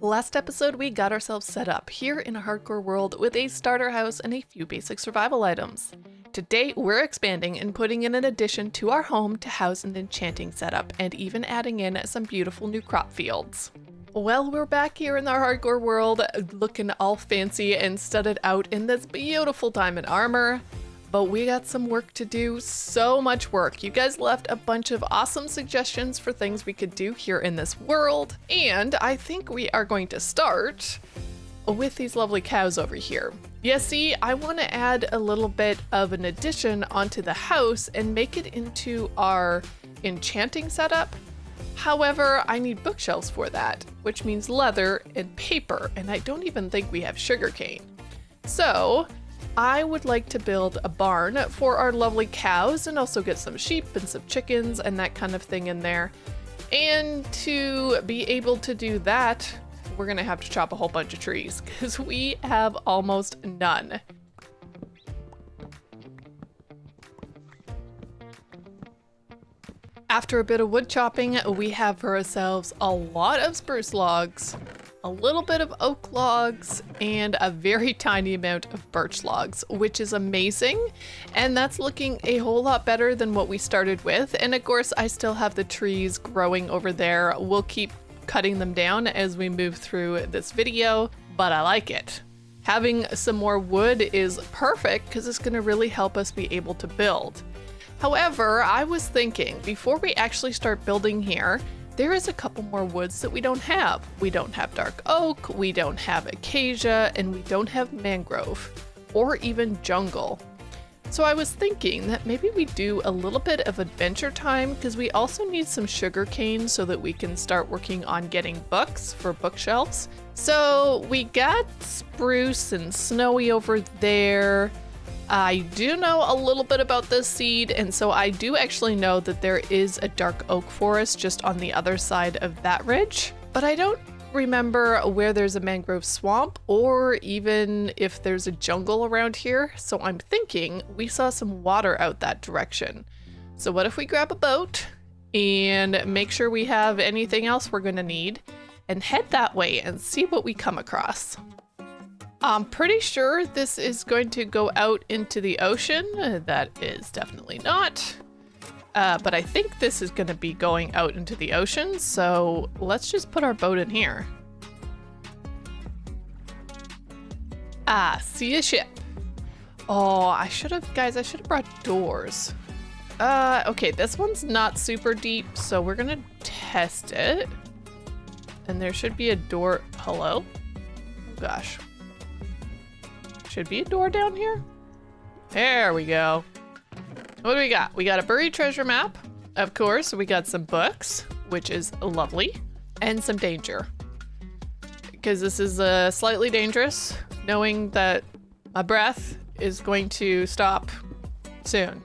Last episode, we got ourselves set up here in a hardcore world with a starter house and a few basic survival items. Today, we're expanding and putting in an addition to our home to house an enchanting setup and even adding in some beautiful new crop fields. Well, we're back here in our hardcore world, looking all fancy and studded out in this beautiful diamond armor. But we got some work to do, so much work. You guys left a bunch of awesome suggestions for things we could do here in this world. And I think we are going to start with these lovely cows over here. Yeah, see, I want to add a little bit of an addition onto the house and make it into our enchanting setup. However, I need bookshelves for that, which means leather and paper, and I don't even think we have sugarcane. So I would like to build a barn for our lovely cows and also get some sheep and some chickens and that kind of thing in there. And to be able to do that, we're gonna have to chop a whole bunch of trees because we have almost none. After a bit of wood chopping, we have for ourselves a lot of spruce logs, a little bit of oak logs, and a very tiny amount of birch logs, which is amazing. And that's looking a whole lot better than what we started with. And of course, I still have the trees growing over there. We'll keep cutting them down as we move through this video, but I like it. Having some more wood is perfect because it's going to really help us be able to build. However, I was thinking, before we actually start building here, there is a couple more woods that we don't have. We don't have dark oak, we don't have acacia, and we don't have mangrove, or even jungle. So I was thinking that maybe we do a little bit of adventure time because we also need some sugar cane so that we can start working on getting books for bookshelves. So we got spruce and snowy over there. I do know a little bit about this seed, and so I do actually know that there is a dark oak forest just on the other side of that ridge, but I don't remember where there's a mangrove swamp or even if there's a jungle around here, so I'm thinking we saw some water out that direction. So what if we grab a boat and make sure we have anything else we're gonna need and head that way and see what we come across. I'm pretty sure this is going to go out into the ocean. That is definitely not. But I think this is going to be going out into the ocean, so let's just put our boat in here. Ah, see a ship. Oh, I should have brought doors. Okay, this one's not super deep, so we're going to test it. And there should be a door. Hello? Oh, gosh. Should be a door down here. There we go. What do we got? We got a buried treasure map. Of course, we got some books, which is lovely, and some danger. Because this is slightly dangerous, knowing that my breath is going to stop soon.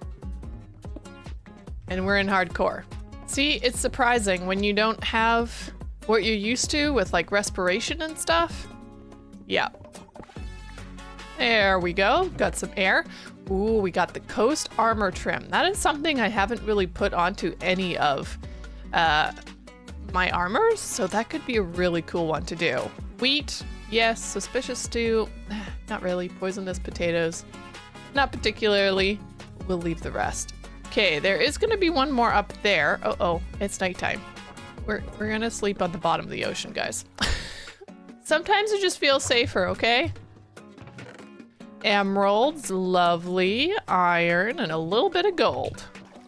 And we're in hardcore. See, it's surprising when you don't have what you're used to with like respiration and stuff. Yeah. There we go, got some air. Ooh, we got the coast armor trim. That is something I haven't really put onto any of my armors, so that could be a really cool one to do. Wheat, yes. Suspicious stew, not really. Poisonous potatoes, not particularly. We'll leave the rest. Okay, there is gonna be one more up there. Oh, it's nighttime. We're gonna sleep on the bottom of the ocean, guys. Sometimes it just feels safer, okay? Emeralds, lovely, iron, and a little bit of gold.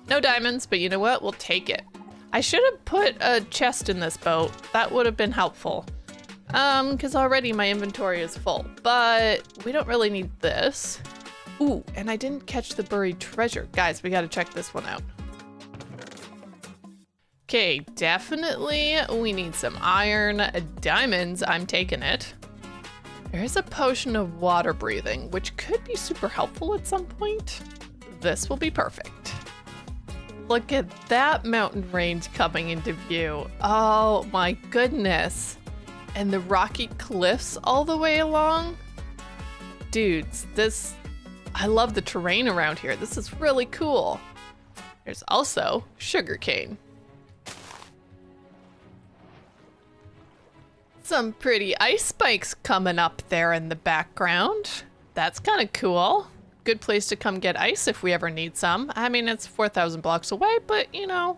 No diamonds, but you know what? We'll take it. I should have put a chest in this boat. That would have been helpful. Because already my inventory is full, but we don't really need this. Ooh, and I didn't catch the buried treasure. Guys, we gotta check this one out. Okay, definitely we need some iron. Diamonds, I'm taking it. There is a potion of water breathing, which could be super helpful at some point. This will be perfect. Look at that mountain range coming into view. Oh my goodness. And the rocky cliffs all the way along. Dudes, I love the terrain around here. This is really cool. There's also sugarcane. Some pretty ice spikes coming up there in the background. That's kind of cool. Good place to come get ice if we ever need some. I mean, it's 4,000 blocks away, but you know,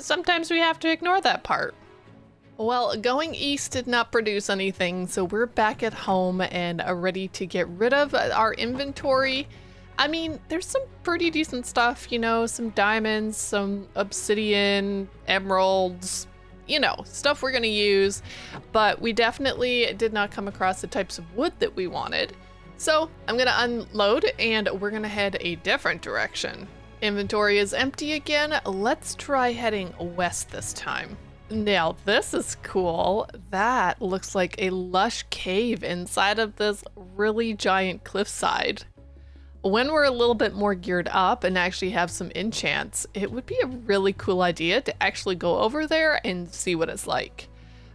sometimes we have to ignore that part. Well, going east did not produce anything, so we're back at home and are ready to get rid of our inventory. I mean, there's some pretty decent stuff, you know, some diamonds, some obsidian, emeralds, you know, stuff we're gonna use, but we definitely did not come across the types of wood that we wanted. So I'm gonna unload and we're gonna head a different direction. Inventory is empty again. Let's try heading west this time. Now this is cool. That looks like a lush cave inside of this really giant cliffside. When we're a little bit more geared up and actually have some enchants, it would be a really cool idea to actually go over there and see what it's like.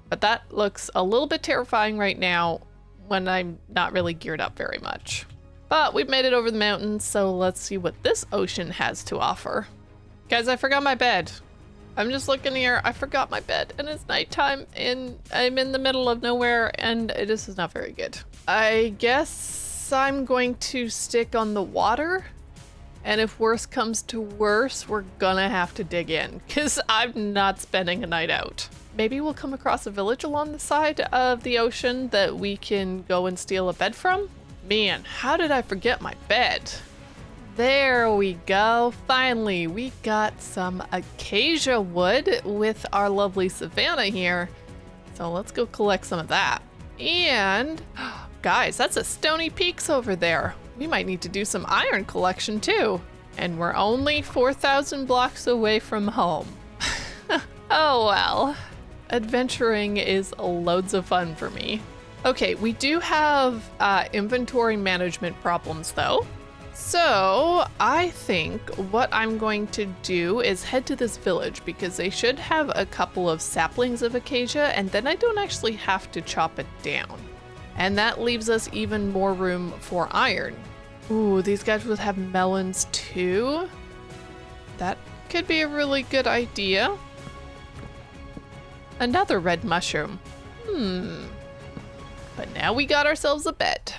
But that looks a little bit terrifying right now when I'm not really geared up very much. But we've made it over the mountains, so let's see what this ocean has to offer. Guys, I forgot my bed. I'm just looking here. I forgot my bed and it's nighttime and I'm in the middle of nowhere and this is not very good. I guess I'm going to stick on the water, and if worse comes to worse, we're gonna have to dig in because I'm not spending a night out. Maybe we'll come across a village along the side of the ocean that we can go and steal a bed from. Man, how did I forget my bed? There we go. Finally, we got some acacia wood with our lovely savanna here. So let's go collect some of that. And guys, that's a Stony Peaks over there. We might need to do some iron collection too. And we're only 4,000 blocks away from home. Oh well. Adventuring is loads of fun for me. Okay, we do have inventory management problems though. So I think what I'm going to do is head to this village because they should have a couple of saplings of acacia and then I don't actually have to chop it down. And that leaves us even more room for iron. Ooh, these guys would have melons too. That could be a really good idea. Another red mushroom. But now we got ourselves a bed.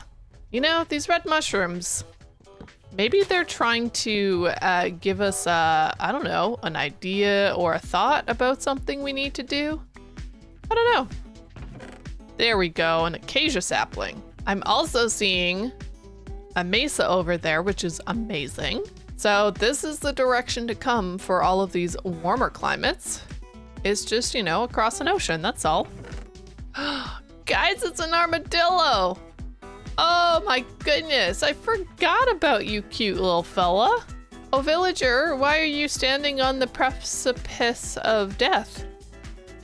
You know, these red mushrooms, maybe they're trying to give us, I don't know, an idea or a thought about something we need to do. I don't know. There we go, an acacia sapling. I'm also seeing a mesa over there, which is amazing. So this is the direction to come for all of these warmer climates. It's just, you know, across an ocean, that's all. Guys, it's an armadillo. Oh my goodness, I forgot about you, cute little fella. Oh, villager, why are you standing on the precipice of death?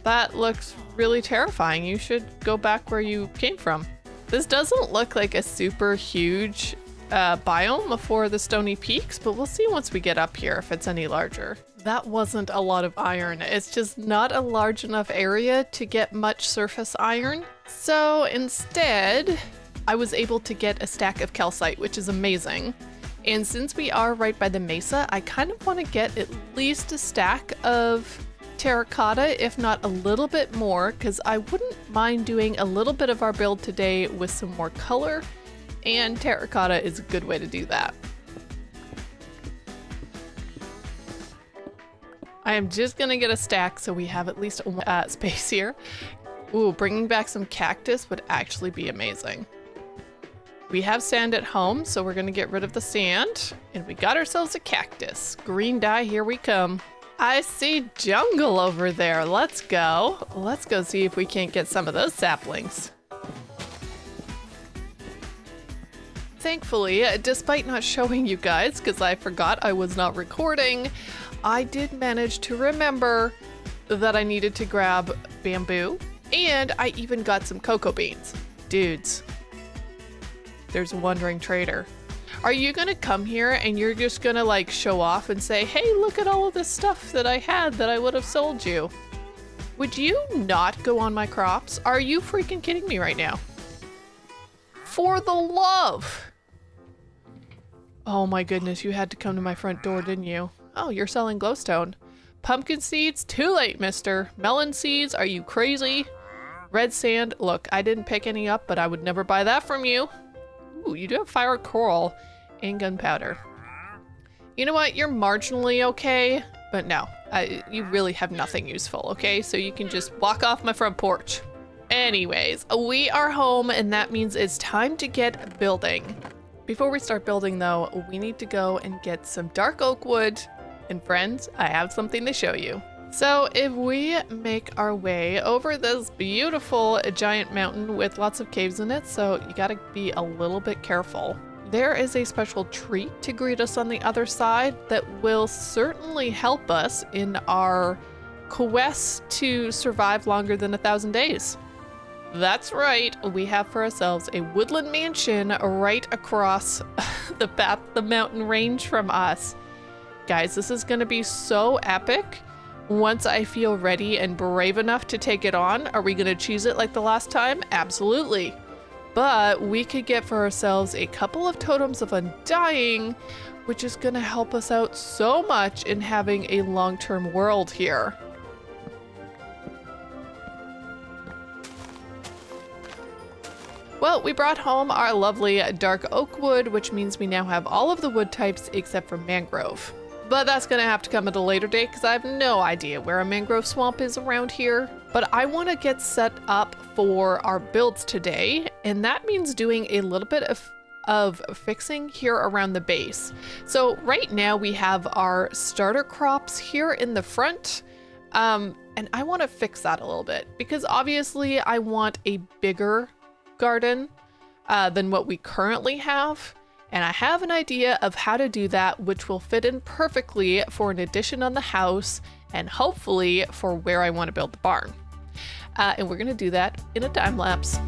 That looks really terrifying. You should go back where you came from. This doesn't look like a super huge biome for the Stony Peaks, but we'll see once we get up here if it's any larger. That wasn't a lot of iron. It's just not a large enough area to get much surface iron. So instead, I was able to get a stack of calcite, which is amazing. And since we are right by the mesa, I kind of want to get at least a stack of terracotta, if not a little bit more, because I wouldn't mind doing a little bit of our build today with some more color, and terracotta is a good way to do that. I am just gonna get a stack so we have at least space here. Ooh, bringing back some cactus would actually be amazing. We have sand at home, so we're gonna get rid of the sand, and we got ourselves a cactus. Green dye, here we come. I see jungle over there. Let's go. Let's go see if we can't get some of those saplings. Thankfully, despite not showing you guys, because I forgot I was not recording, I did manage to remember that I needed to grab bamboo, and I even got some cocoa beans. Dudes, there's a wandering trader. Are you gonna come here and you're just gonna like show off and say, hey, look at all of this stuff that I had that I would have sold you? Would you not go on my crops? Are you freaking kidding me right now? For the love! Oh my goodness, you had to come to my front door, didn't you? Oh, you're selling glowstone. Pumpkin seeds? Too late, mister. Melon seeds? Are you crazy? Red sand, look, I didn't pick any up, but I would never buy that from you. Ooh, you do have fire coral and gunpowder. You know what? You're marginally okay, but no, you really have nothing useful, okay? So you can just walk off my front porch. Anyways, we are home, and that means it's time to get building. Before we start building, though, we need to go and get some dark oak wood. And friends, I have something to show you. So if we make our way over this beautiful giant mountain with lots of caves in it, so you gotta be a little bit careful. There is a special treat to greet us on the other side that will certainly help us in our quest to survive longer than 1,000 days. That's right, we have for ourselves a woodland mansion right across the mountain range from us. Guys, this is gonna be so epic. Once I feel ready and brave enough to take it on, are we gonna choose it like the last time? Absolutely. But we could get for ourselves a couple of totems of undying, which is gonna help us out so much in having a long-term world here. Well, we brought home our lovely dark oak wood, which means we now have all of the wood types except for mangrove. But that's gonna have to come at a later date because I have no idea where a mangrove swamp is around here. But I wanna get set up for our builds today, and that means doing a little bit of fixing here around the base. So right now we have our starter crops here in the front, and I wanna fix that a little bit because obviously I want a bigger garden than what we currently have. And I have an idea of how to do that, which will fit in perfectly for an addition on the house and hopefully for where I want to build the barn. And we're going to do that in a time lapse.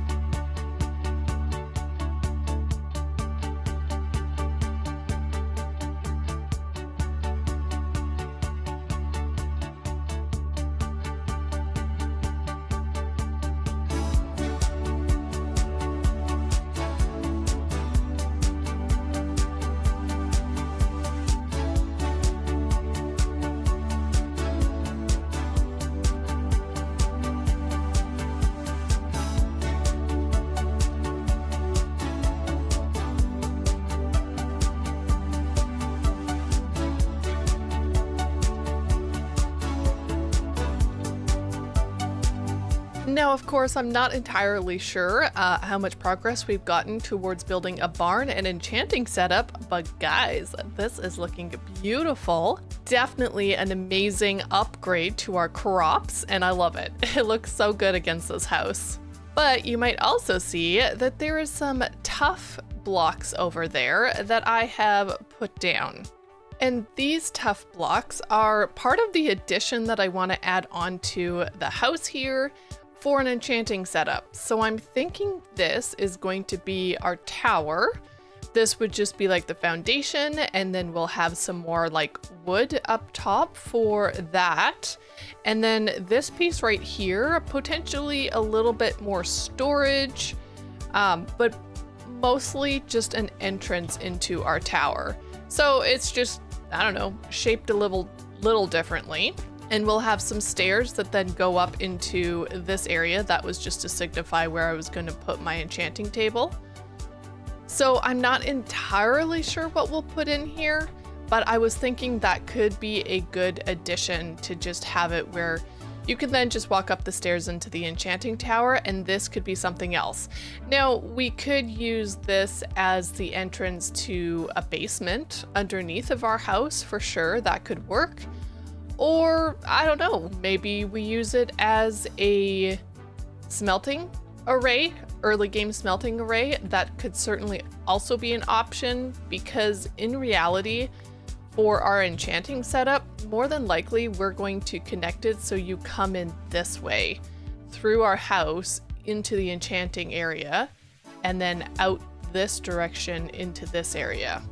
Now, of course, I'm not entirely sure how much progress we've gotten towards building a barn and enchanting setup, but guys, this is looking beautiful. Definitely an amazing upgrade to our crops, and I love it. It looks so good against this house. But you might also see that there is some tough blocks over there that I have put down. And these tough blocks are part of the addition that I want to add onto the house here for an enchanting setup. So I'm thinking this is going to be our tower. This would just be like the foundation, and then we'll have some more like wood up top for that. And then this piece right here, potentially a little bit more storage, but mostly just an entrance into our tower. So it's just, I don't know, shaped a little differently. And we'll have some stairs that then go up into this area. That was just to signify where I was going to put my enchanting table. So I'm not entirely sure what we'll put in here, but I was thinking that could be a good addition to just have it where you can then just walk up the stairs into the enchanting tower, and this could be something else. Now, we could use this as the entrance to a basement underneath of our house for sure. That could work. Or, I don't know, maybe we use it as a smelting array, early game smelting array. That could certainly also be an option because in reality, for our enchanting setup, more than likely we're going to connect it so you come in this way through our house into the enchanting area and then out this direction into this area.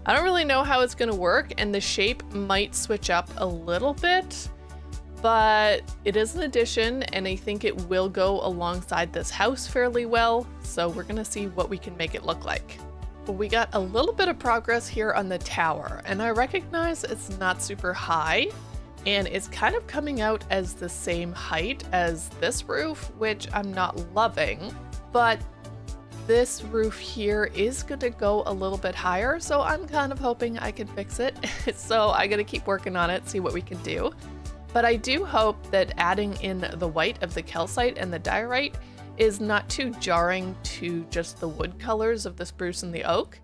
I don't really know how it's going to work, and the shape might switch up a little bit, but it is an addition, and I think it will go alongside this house fairly well, so we're going to see what we can make it look like. Well, we got a little bit of progress here on the tower, and I recognize it's not super high, And it's kind of coming out as the same height as this roof, which I'm not loving, but this roof here is gonna go a little bit higher, so I'm kind of hoping I can fix it. So I gotta keep working on it, see what we can do. But I do hope that adding in the white of the calcite and the diorite is not too jarring to just the wood colors of the spruce and the oak.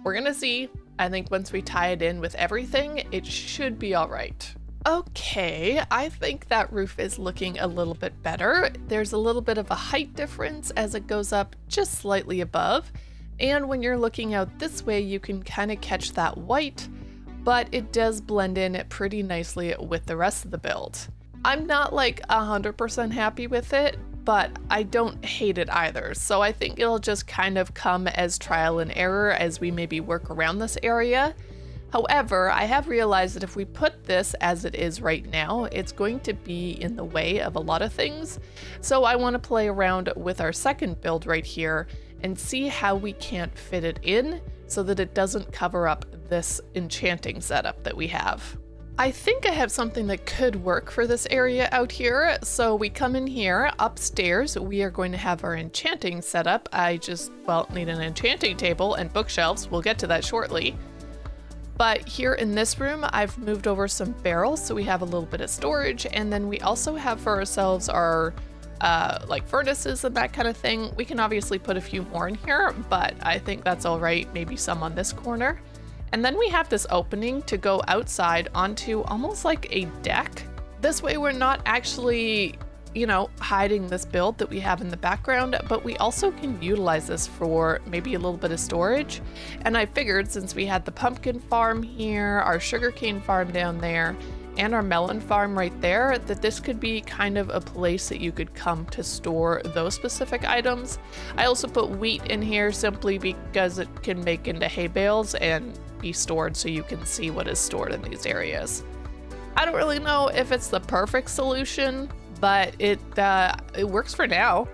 We're gonna see. I think once we tie it in with everything, it should be all right. Okay, I think that roof is looking a little bit better. There's a little bit of a height difference as it goes up just slightly above. And when you're looking out this way, you can kind of catch that white, but it does blend in pretty nicely with the rest of the build. I'm not like 100% happy with it, but I don't hate it either. So I think it'll just kind of come as trial and error as we maybe work around this area. However, I have realized that if we put this as it is right now, it's going to be in the way of a lot of things. So I want to play around with our second build right here and see how we can't fit it in so that it doesn't cover up this enchanting setup that we have. I think I have something that could work for this area out here. So we come in here upstairs, we are going to have our enchanting setup. I just, well, need an enchanting table and bookshelves. We'll get to that shortly. But here in this room, I've moved over some barrels so we have a little bit of storage, and then we also have for ourselves our like furnaces and that kind of thing. We can obviously put a few more in here, but I think that's all right, maybe some on this corner. And then we have this opening to go outside onto almost like a deck. This way we're not actually, you know, hiding this build that we have in the background, but we also can utilize this for maybe a little bit of storage. And I figured since we had the pumpkin farm here, our sugarcane farm down there, and our melon farm right there, that this could be kind of a place that you could come to store those specific items. I also put wheat in here simply because it can make into hay bales and be stored so you can see what is stored in these areas. I don't really know if it's the perfect solution, but it works for now.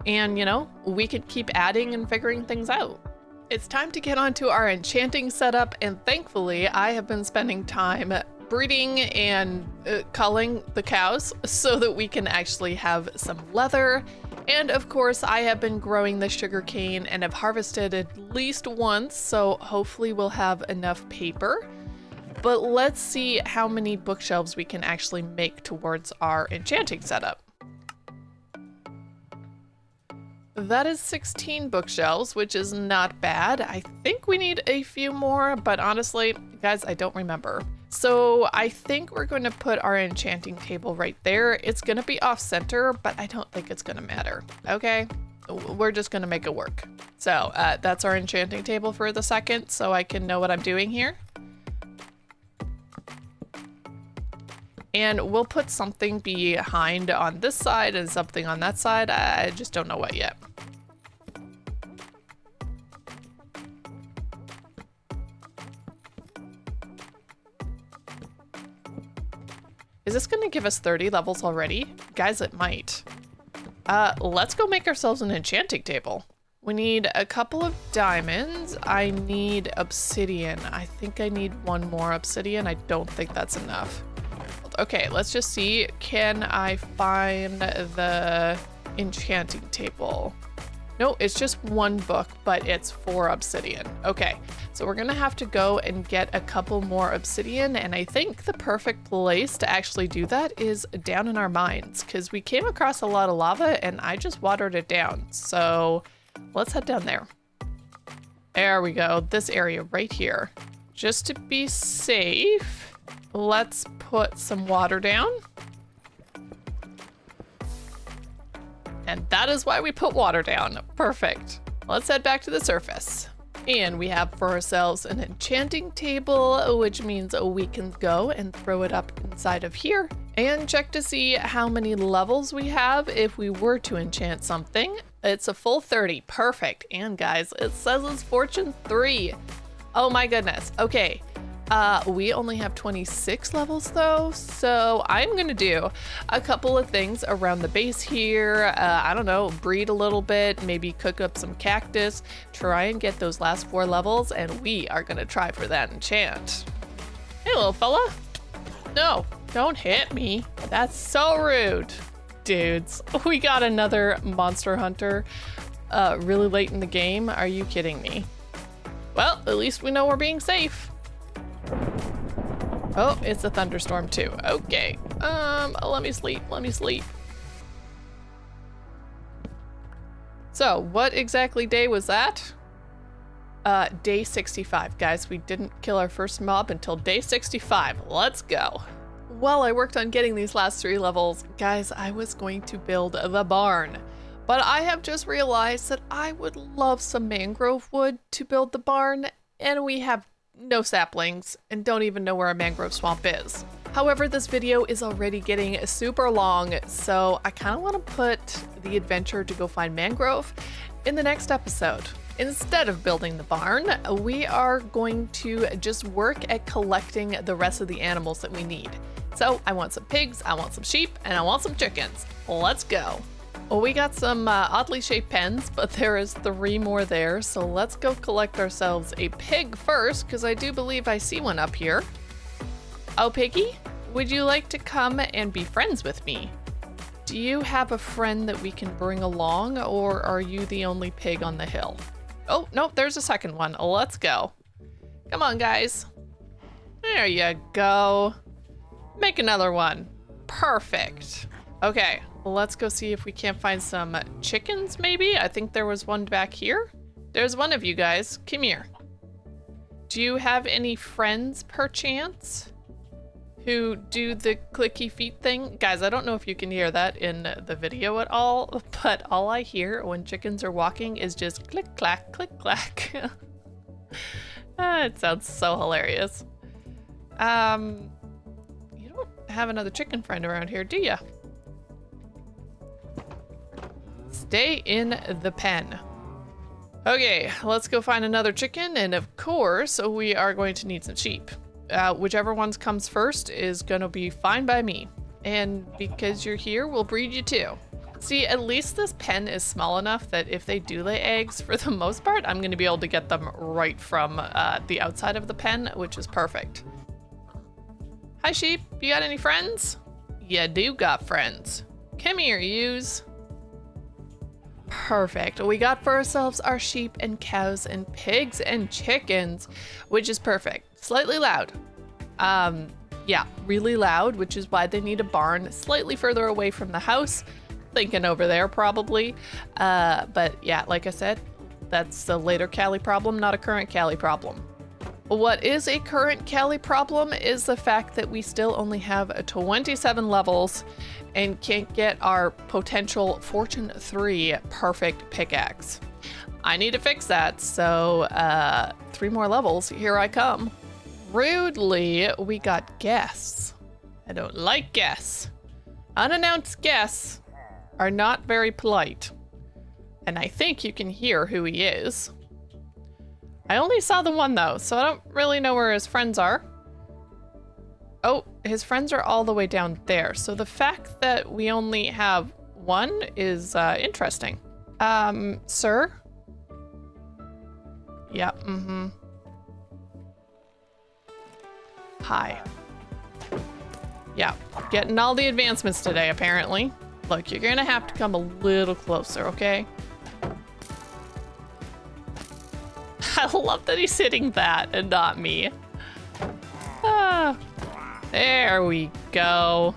And you know, we could keep adding and figuring things out. It's time to get onto our enchanting setup, and thankfully I have been spending time breeding and culling the cows so that we can actually have some leather. And of course I have been growing the sugarcane and have harvested at least once, so hopefully we'll have enough paper. But let's see how many bookshelves we can actually make towards our enchanting setup. That is 16 bookshelves, which is not bad. I think we need a few more, but honestly, guys, I don't remember. So I think we're going to put our enchanting table right there. It's going to be off center, but I don't think it's going to matter. Okay, we're just going to make it work. So that's our enchanting table for the second, so I can know what I'm doing here. And we'll put something behind on this side and something on that side. I just don't know what yet. Is this gonna give us 30 levels already? Guys, it might. Let's go make ourselves an enchanting table. We need a couple of diamonds. I need obsidian. I think I need one more obsidian. I don't think that's enough. Okay, let's just see. Can I find the enchanting table? No, it's just one book, but it's 4 obsidian. Okay, so we're gonna have to go and get a couple more obsidian, and I think the perfect place to actually do that is down in our mines, because we came across a lot of lava and I just watered it down. So let's head down there. There we go, this area right here. Just to be safe, let's put some water down. And that is why we put water down. Perfect. Let's head back to the surface. And we have for ourselves an enchanting table, which means we can go and throw it up inside of here and check to see how many levels we have if we were to enchant something. It's a full 30. Perfect. And guys, it says it's fortune 3. Oh my goodness. Okay. We only have 26 levels though, so I'm gonna do a couple of things around the base here. I don't know, breed a little bit, maybe cook up some cactus, try and get those last 4 levels, and we are gonna try for that enchant. Hey, little fella. No, Don't hit me. That's so rude. Dudes, we got another monster hunter really late in the game. Are you kidding me? Well, at least we know we're being safe. Oh, it's a thunderstorm too. Okay. Let me sleep. Let me sleep. So, what exactly day was that? Day 65. Guys, we didn't kill our first mob until day 65. Let's go. While I worked on getting these last 3 levels, guys, I was going to build the barn. But I have just realized that I would love some mangrove wood to build the barn, and we have no saplings and don't even know where a mangrove swamp is. However, this video is already getting super long, so I kind of want to put the adventure to go find mangrove in the next episode. Instead of building the barn, we are going to just work at collecting the rest of the animals that we need. So I want some pigs, I want some sheep, and I want some chickens. Let's go. Well, we got some oddly shaped pens, but there is 3 more there. So let's go collect ourselves a pig first, because I do believe I see one up here. Oh, Piggy, would you like to come and be friends with me? Do you have a friend that we can bring along, or are you the only pig on the hill? Oh, nope, there's a second one. Let's go. Come on, guys. There you go. Make another one. Perfect. Okay, let's go see if we can't find some chickens, maybe? I think there was one back here. There's one of you guys. Come here. Do you have any friends, perchance, who do the clicky feet thing? Guys, I don't know if you can hear that in the video at all, but all I hear when chickens are walking is just click, clack, click, clack. It sounds so hilarious. You don't have another chicken friend around here, do ya? Stay in the pen. Okay, let's go find another chicken, and of course, we are going to need some sheep. Whichever one comes first is gonna be fine by me. And because you're here, we'll breed you too. See, at least this pen is small enough that if they do lay eggs, for the most part, I'm gonna be able to get them right from the outside of the pen, which is perfect. Hi sheep, you got any friends? You do got friends. Come here, yous. Perfect. We got for ourselves our sheep and cows and pigs and chickens, which is perfect. Slightly loud. Yeah, really loud, which is why they need a barn slightly further away from the house. Thinking over there, probably. But yeah, like I said, that's a later Callie problem, not a current Callie problem. What is a current Callie problem is the fact that we still only have 27 levels and can't get our potential Fortune 3 perfect pickaxe. I need to fix that, so 3 more levels, here I come. Rudely, we got guests. I don't like guests. Unannounced guests are not very polite. And I think you can hear who he is. I only saw the one though, so I don't really know where his friends are. Oh, his friends are all the way down there. So the fact that we only have one is interesting. Sir? Yeah, Hi. Yeah, getting all the advancements today, apparently. Look, you're gonna have to come a little closer, okay? I love that he's hitting that and not me. Ah, there we go.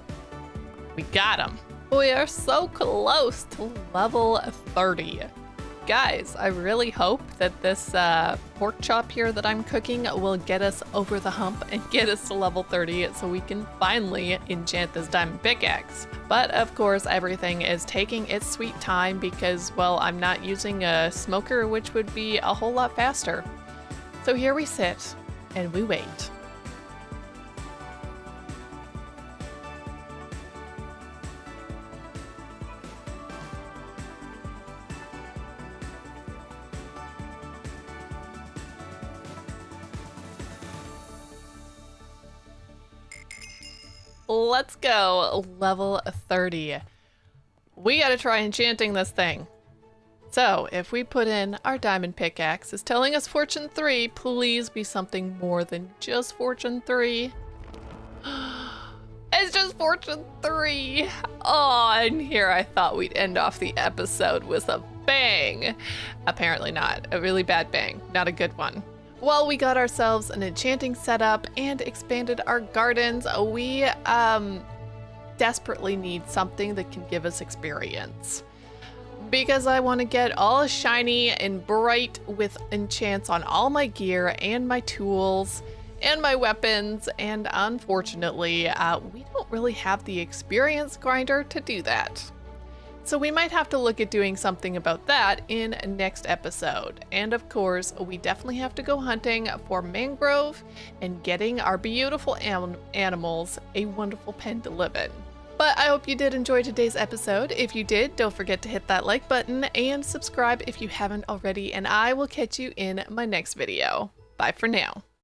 We got him. We are so close to level 30. Guys, I really hope that this pork chop here that I'm cooking will get us over the hump and get us to level 30 so we can finally enchant this diamond pickaxe. But of course, everything is taking its sweet time because, well, I'm not using a smoker, which would be a whole lot faster. So here we sit and we wait. Let's go, level 30. We gotta try enchanting this thing. So if we put in our diamond pickaxe, it's telling us Fortune 3, please be something more than just Fortune 3. It's Fortune 3. Oh, and here I thought we'd end off the episode with a bang. Apparently not. A really bad bang. Not a good one. Well, we got ourselves an enchanting setup and expanded our gardens. We desperately need something that can give us experience, because I want to get all shiny and bright with enchants on all my gear and my tools and my weapons, and unfortunately, we don't really have the experience grinder to do that. So we might have to look at doing something about that in next episode. And of course, we definitely have to go hunting for mangrove and getting our beautiful animals a wonderful pen to live in. But I hope you did enjoy today's episode. If you did, don't forget to hit that like button and subscribe if you haven't already, and I will catch you in my next video. Bye for now.